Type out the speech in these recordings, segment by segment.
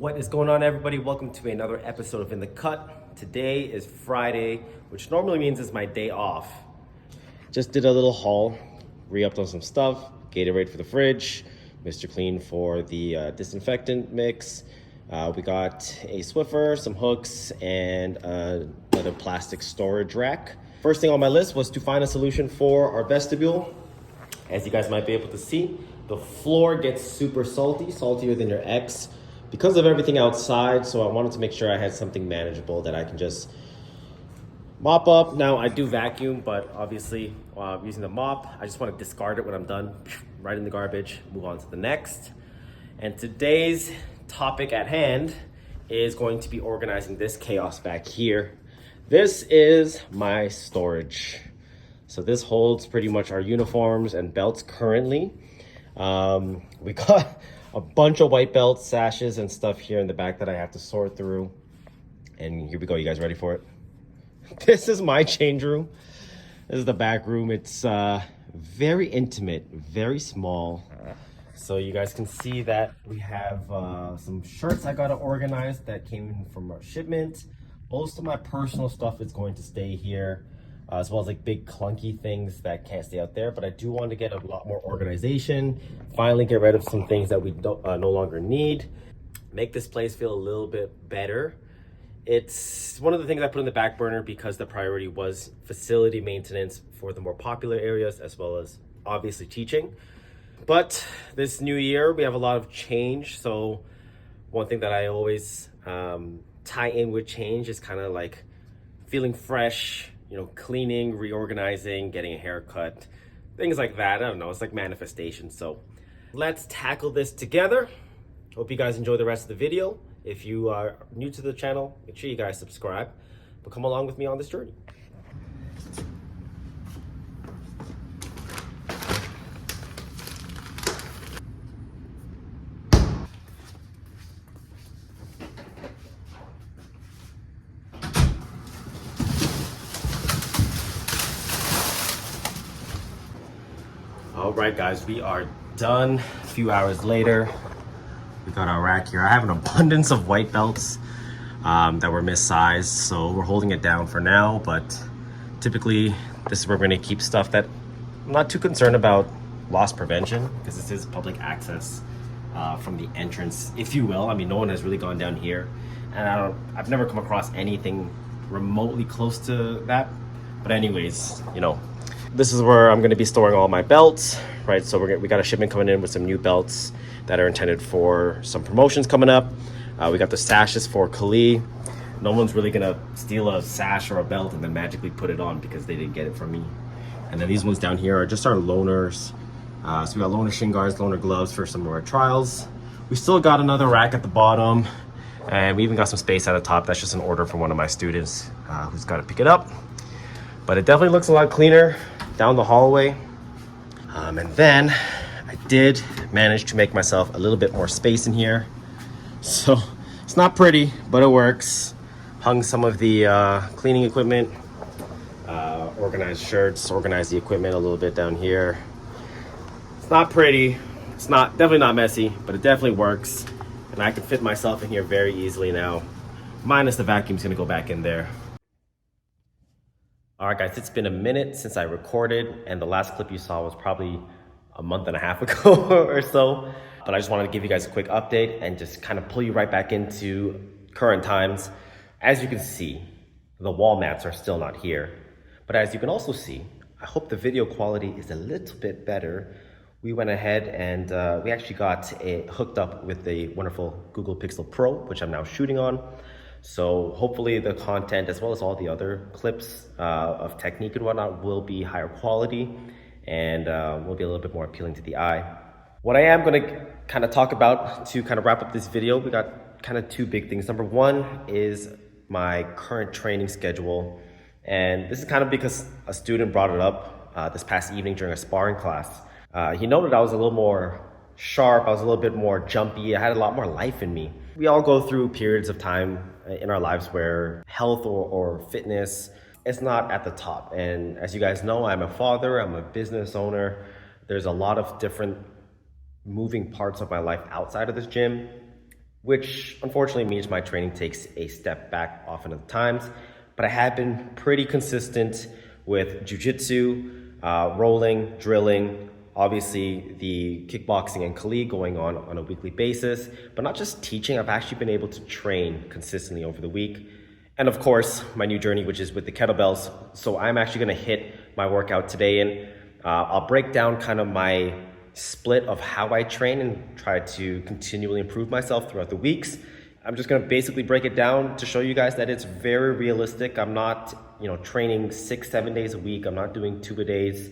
What is going on, everybody? Welcome to another episode of In the Cut. Today is Friday, which normally means it's my day off. Just did a little haul, re-upped on some stuff, Gatorade for the fridge, Mr. Clean for the disinfectant mix. We got a Swiffer, some hooks, and another plastic storage rack. First thing on my list was to find a solution for our vestibule. As you guys might be able to see, the floor gets super salty, saltier than your ex, because of everything outside. So I wanted to make sure I had something manageable that I can just mop up. Now I do vacuum, but obviously using the mop, I just want to discard it when I'm done, right in the garbage, move on to the next. And today's topic at hand is going to be organizing this chaos back here. This is my storage. So this holds pretty much our uniforms and belts currently. We got a bunch of white belts, sashes, and stuff here in the back that I have to sort through. And here we go. You guys ready for it? This is my change room. This is the back room. It's very intimate, very small. So you guys can see that we have some shirts I gotta organize that came in from our shipment. Most of my personal stuff is going to stay here, as well as like big clunky things that can't stay out there. But I do want to get a lot more organization, finally get rid of some things that we don't no longer need, make this place feel a little bit better. It's one of the things I put in the back burner because the priority was facility maintenance for the more popular areas, as well as obviously teaching. But this new year, we have a lot of change. So one thing that I always tie in with change is kind of like feeling fresh, you know, cleaning, reorganizing, getting a haircut, things like that. I don't know, it's like manifestation. So let's tackle this together. Hope you guys enjoy the rest of the video. If you are new to the channel, make sure you guys subscribe, but come along with me on this journey. All right, guys, we are done. A few hours later, we got our rack here. I have an abundance of white belts that were missized, so we're holding it down for now. But typically, this is where we're going to keep stuff that I'm not too concerned about loss prevention, because this is public access from the entrance, if you will. I mean, no one has really gone down here, and I've never come across anything remotely close to that. But anyways, you know, this is where I'm going to be storing all my belts, right? So we got a shipment coming in with some new belts that are intended for some promotions coming up. We got the sashes for Kali. No one's really going to steal a sash or a belt and then magically put it on because they didn't get it from me. And then these ones down here are just our loaners. So we got loaner shin guards, loaner gloves for some of our trials. We still got another rack at the bottom, and we even got some space at the top. That's just an order from one of my students who's got to pick it up. But it definitely looks a lot cleaner down the hallway. And then I did manage to make myself a little bit more space in here. So it's not pretty, but it works. Hung some of the cleaning equipment, organized shirts, organized the equipment a little bit down here. It's not pretty. It's definitely not messy, but it definitely works. And I can fit myself in here very easily now. Minus the vacuum's gonna go back in there. All right, guys, it's been a minute since I recorded, and the last clip you saw was probably a month and a half ago or so. But I just wanted to give you guys a quick update and just kind of pull you right back into current times. As you can see, the wall mats are still not here. But as you can also see, I hope the video quality is a little bit better. We went ahead and we actually got hooked up with the wonderful Google Pixel Pro, which I'm now shooting on. So hopefully the content, as well as all the other clips of technique and whatnot, will be higher quality and will be a little bit more appealing to the eye. What I am going to kind of talk about to kind of wrap up this video, we got kind of two big things. Number one is my current training schedule. And this is kind of because a student brought it up this past evening during a sparring class. He noted I was a little more sharp, I was a little bit more jumpy, I had a lot more life in me. We all go through periods of time in our lives where health or fitness is not at the top. And as you guys know, I'm a father, I'm a business owner. There's a lot of different moving parts of my life outside of this gym. which unfortunately means my training takes a step back often at times. But I have been pretty consistent with jiu-jitsu, rolling, drilling, obviously the kickboxing and Kali going on a weekly basis, but not just teaching. I've actually been able to train consistently over the week. And of course, my new journey, which is with the kettlebells. So I'm actually gonna hit my workout today, and I'll break down kind of my split of how I train and try to continually improve myself throughout the weeks. I'm just gonna basically break it down to show you guys that it's very realistic. I'm not, training 6-7 days a week. I'm not doing 2-a-days.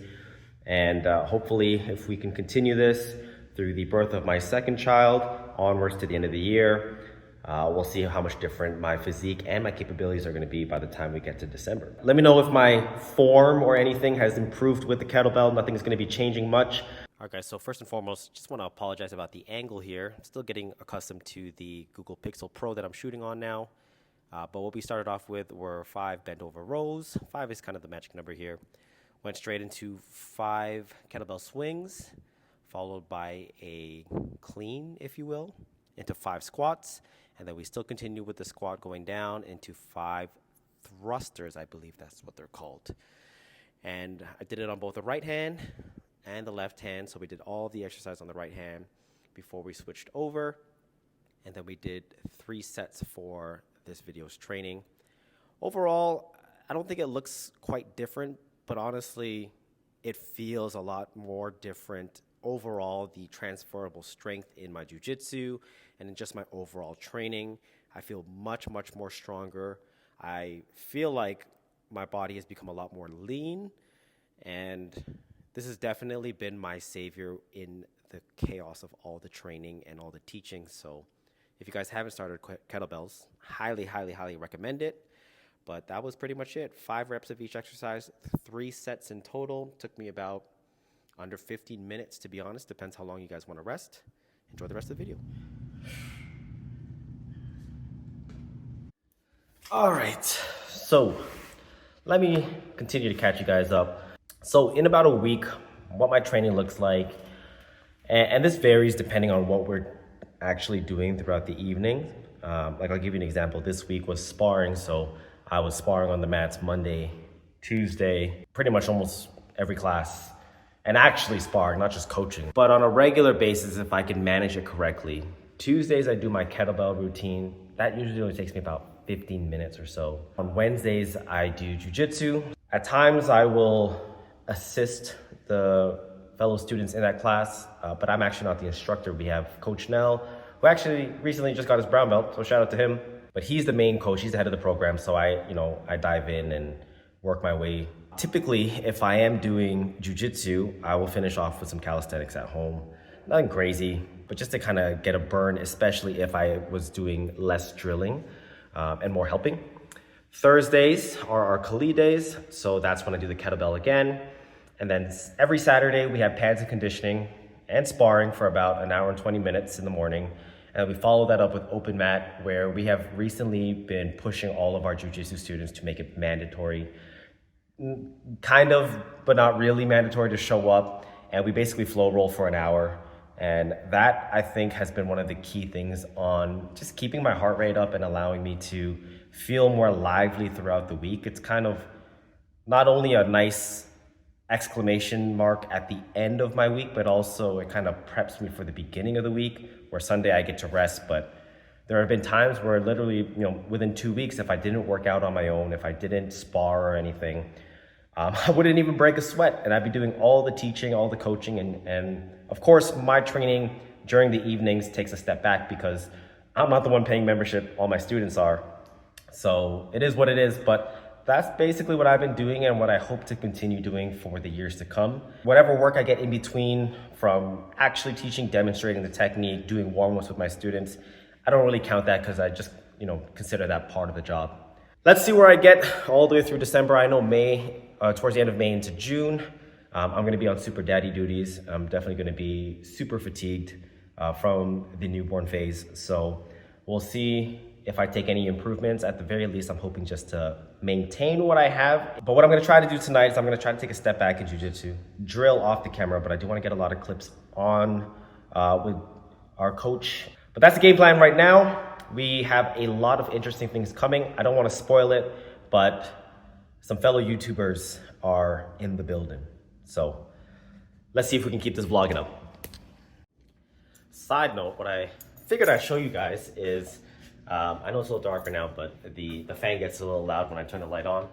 And hopefully, if we can continue this through the birth of my second child onwards to the end of the year, we'll see how much different my physique and my capabilities are going to be by the time we get to December. Let me know if my form or anything has improved with the kettlebell. Nothing's going to be changing much. All right, guys, so first and foremost, just want to apologize about the angle here. I'm still getting accustomed to the Google Pixel Pro that I'm shooting on now. But what we started off with were 5 bent over rows. 5 is kind of the magic number here. Went straight into 5 kettlebell swings, followed by a clean, if you will, into 5 squats. And then we still continue with the squat going down into 5 thrusters, I believe that's what they're called. And I did it on both the right hand and the left hand. So we did all the exercise on the right hand before we switched over. And then we did 3 sets for this video's training. Overall, I don't think it looks quite different, but honestly, it feels a lot more different overall. The transferable strength in my jiu-jitsu and in just my overall training, I feel much, much more stronger. I feel like my body has become a lot more lean, and this has definitely been my savior in the chaos of all the training and all the teaching. So if you guys haven't started kettlebells, highly, highly, highly recommend it. But that was pretty much it. 5 reps of each exercise, 3 sets in total. Took me about under 15 minutes, to be honest. Depends how long you guys want to rest. Enjoy the rest of the video. All right, so let me continue to catch you guys up. So in about a week, what my training looks like, and this varies depending on what we're actually doing throughout the evening. Like I'll give you an example. This week was sparring, so I was sparring on the mats Monday, Tuesday, pretty much almost every class, and actually sparring, not just coaching. But on a regular basis, if I can manage it correctly, Tuesdays I do my kettlebell routine. That usually only takes me about 15 minutes or so. On Wednesdays, I do jiu-jitsu. At times I will assist the fellow students in that class, but I'm actually not the instructor. We have Coach Nell, who actually recently just got his brown belt, so shout out to him. But he's the main coach, he's the head of the program, so I dive in and work my way. Typically, if I am doing jiu-jitsu, I will finish off with some calisthenics at home. Nothing crazy, but just to kind of get a burn, especially if I was doing less drilling and more helping. Thursdays are our Kali days, so that's when I do the kettlebell again. And then every Saturday, we have pads and conditioning and sparring for about an hour and 20 minutes in the morning. And we follow that up with open mat, where we have recently been pushing all of our jiu-jitsu students to make it mandatory, kind of, but not really mandatory, to show up. And we basically flow roll for an hour. And that, I think, has been one of the key things on just keeping my heart rate up and allowing me to feel more lively throughout the week. It's kind of not only a nice exclamation mark at the end of my week, but also it kind of preps me for the beginning of the week, where Sunday I get to rest. But there have been times where literally, within 2 weeks, if I didn't work out on my own, if I didn't spar or anything, I wouldn't even break a sweat, and I'd be doing all the teaching, all the coaching, and of course my training during the evenings takes a step back because I'm not the one paying membership, all my students are. So it is what it is, but that's basically what I've been doing and what I hope to continue doing for the years to come. Whatever work I get in between, from actually teaching, demonstrating the technique, doing warm-ups with my students, I don't really count that because I just, consider that part of the job. Let's see where I get all the way through December. I know May, towards the end of May into June, I'm gonna be on super daddy duties. I'm definitely gonna be super fatigued from the newborn phase. So we'll see if I take any improvements. At the very least, I'm hoping just to maintain what I have. But what I'm gonna try to do tonight is I'm gonna try to take a step back in jiu-jitsu, drill off the camera, but I do wanna get a lot of clips on with our coach. But that's the game plan right now. We have a lot of interesting things coming. I don't want to spoil it, but some fellow YouTubers are in the building. So let's see if we can keep this vlogging up. Side note, what I figured I'd show you guys is, I know it's a little darker now, but the fan gets a little loud when I turn the light on.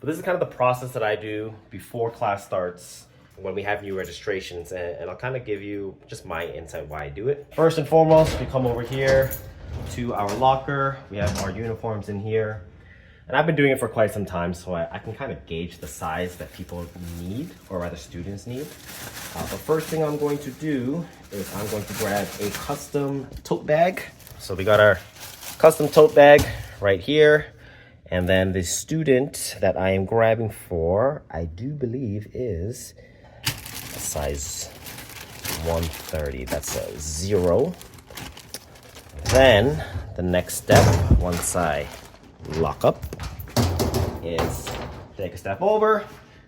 But this is kind of the process that I do before class starts when we have new registrations, and I'll kind of give you just my insight why I do it. First and foremost, we come over here to our locker. We have our uniforms in here. And I've been doing it for quite some time, so I can kind of gauge the size that people need, or rather students need. But first thing I'm going to do is I'm going to grab a custom tote bag. So we got our custom tote bag right here. And then the student that I am grabbing for, I do believe is a size 130. That's a 0. Then the next step, once I lock up, is take a step over.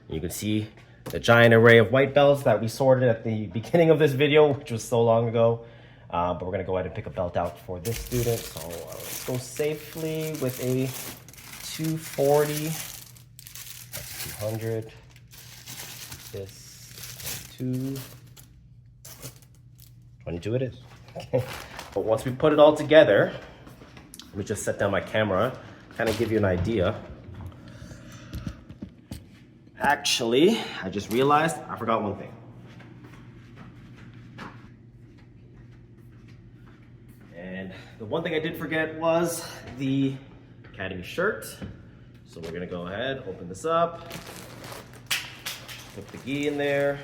You can see the giant array of white belts that we sorted at the beginning of this video, which was so long ago. But we're gonna go ahead and pick a belt out for this student. So let's go safely with a 240. That's 200. This 22. 22 it is. Okay. But once we put it all together, let me just set down my camera, kind of give you an idea. Actually, I just realized I forgot one thing. And the one thing I did forget was the Academy shirt. So we're gonna go ahead, open this up, put the gi in there.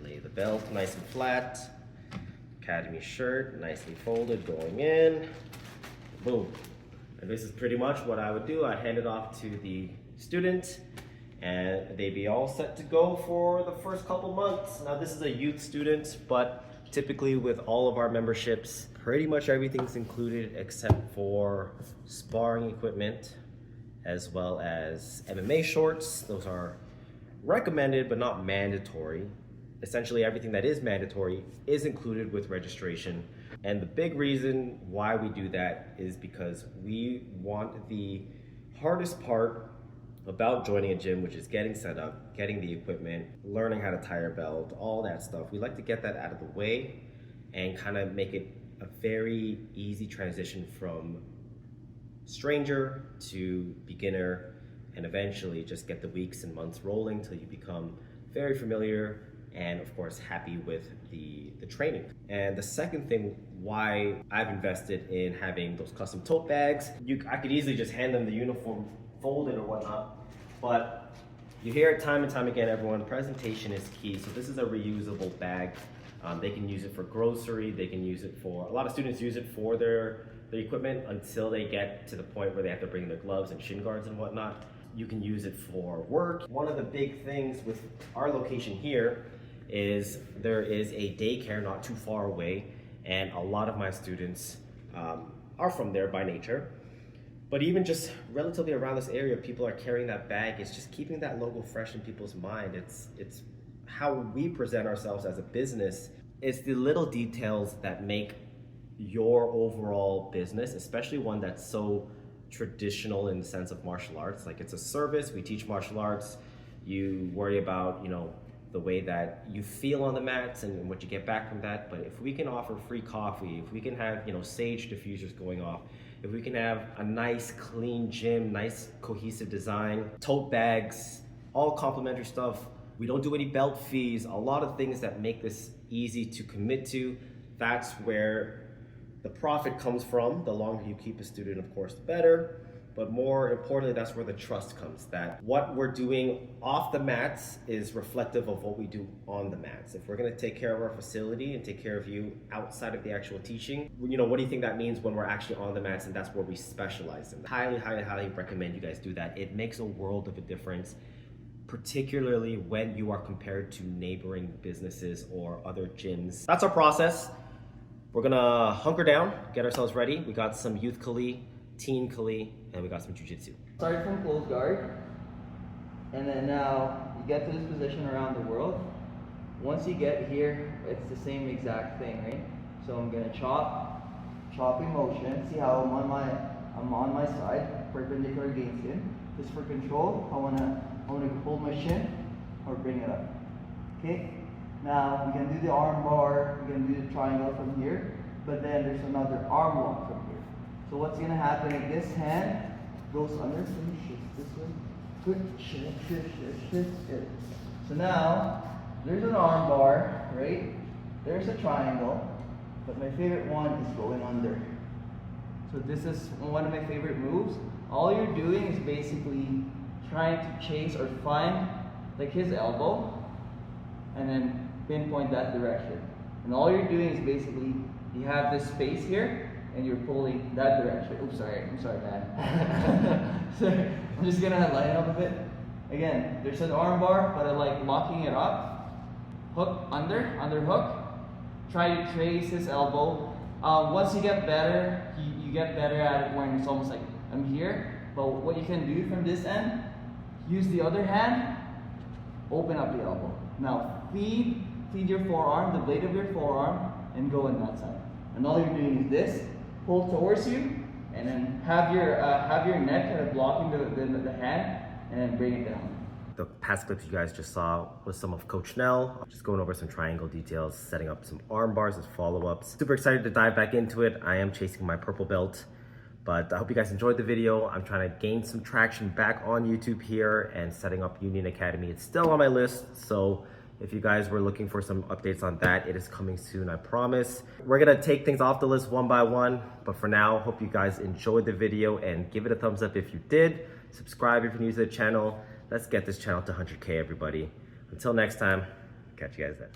Lay the belt nice and flat. Academy shirt, nicely folded, going in. Boom. And this is pretty much what I would do. I'd hand it off to the student and they'd be all set to go for the first couple months. Now this is a youth student, but typically with all of our memberships, pretty much everything's included except for sparring equipment, as well as MMA shorts. Those are recommended, but not mandatory. Essentially everything that is mandatory is included with registration. And the big reason why we do that is because we want the hardest part about joining a gym, which is getting set up, getting the equipment, learning how to tie a belt, all that stuff. We like to get that out of the way and kind of make it a very easy transition from stranger to beginner, and eventually just get the weeks and months rolling till you become very familiar and of course happy with the training. And the second thing why I've invested in having those custom tote bags, I could easily just hand them the uniform folded or whatnot, but you hear it time and time again, everyone, presentation is key. So this is a reusable bag. They can use it for grocery, they can use it for, a lot of students use it for their equipment until they get to the point where they have to bring their gloves and shin guards and whatnot. You can use it for work. One of the big things with our location here is there is a daycare not too far away, and a lot of my students are from there by nature. But even just relatively around this area, people are carrying that bag. It's just keeping that logo fresh in people's mind. It's how we present ourselves as a business. It's the little details that make your overall business, especially one that's so traditional in the sense of martial arts. Like, it's a service, we teach martial arts. You worry about, you know, the way that you feel on the mats and what you get back from that. But if we can offer free coffee, if we can have, you know, sage diffusers going off, if we can have a nice clean gym, nice cohesive design, tote bags, all complimentary stuff. We don't do any belt fees, a lot of things that make this easy to commit to. That's where the profit comes from. The longer you keep a student, of course, the better. But more importantly, that's where the trust comes, that what we're doing off the mats is reflective of what we do on the mats. If we're gonna take care of our facility and take care of you outside of the actual teaching, you know, what do you think that means when we're actually on the mats, and that's where we specialize in? Highly, highly, highly recommend you guys do that. It makes a world of a difference, particularly when you are compared to neighboring businesses or other gyms. That's our process. We're gonna hunker down, get ourselves ready. We got some youth Kali, teen Kali, and we got some jiu-jitsu. Start from close guard, and then now you get to this position around the world. Once you get here, it's the same exact thing, right? So I'm gonna chopping motion. See how I'm on my side, perpendicular against him. Just for control, I wanna hold my shin or bring it up. Okay? Now we can do the arm bar, we can do the triangle from here, but then there's another arm lock from here. So what's gonna happen is this hand goes under, so you shift this way. Good, shift. Good. So now there's an arm bar, right? There's a triangle, but my favorite one is going under. So this is one of my favorite moves. All you're doing is basically trying to chase or find like his elbow and then pinpoint that direction. And all you're doing is basically you have this space here and you're pulling that direction. Oops, I'm sorry, man. Sorry. I'm just gonna line it up a bit. Again, there's an arm bar, but I like locking it up. Hook under hook. Try to trace his elbow. Once you get better, you get better at it when it's almost like I'm here. But what you can do from this end, use the other hand, open up the elbow. Now feed your forearm, the blade of your forearm, and go on that side. And all you're doing is this, pull towards you, and then have your neck kind of blocking the hand, and then bring it down. The past clips you guys just saw was some of Coach Nell, just going over some triangle details, setting up some arm bars as follow-ups. Super excited to dive back into it. I am chasing my purple belt, but I hope you guys enjoyed the video. I'm trying to gain some traction back on YouTube here and setting up Union Academy. It's still on my list, so if you guys were looking for some updates on that, it is coming soon, I promise. We're gonna take things off the list one by one, but for now, hope you guys enjoyed the video and give it a thumbs up if you did. Subscribe if you're new to the channel. Let's get this channel to 100K, everybody. Until next time, catch you guys then.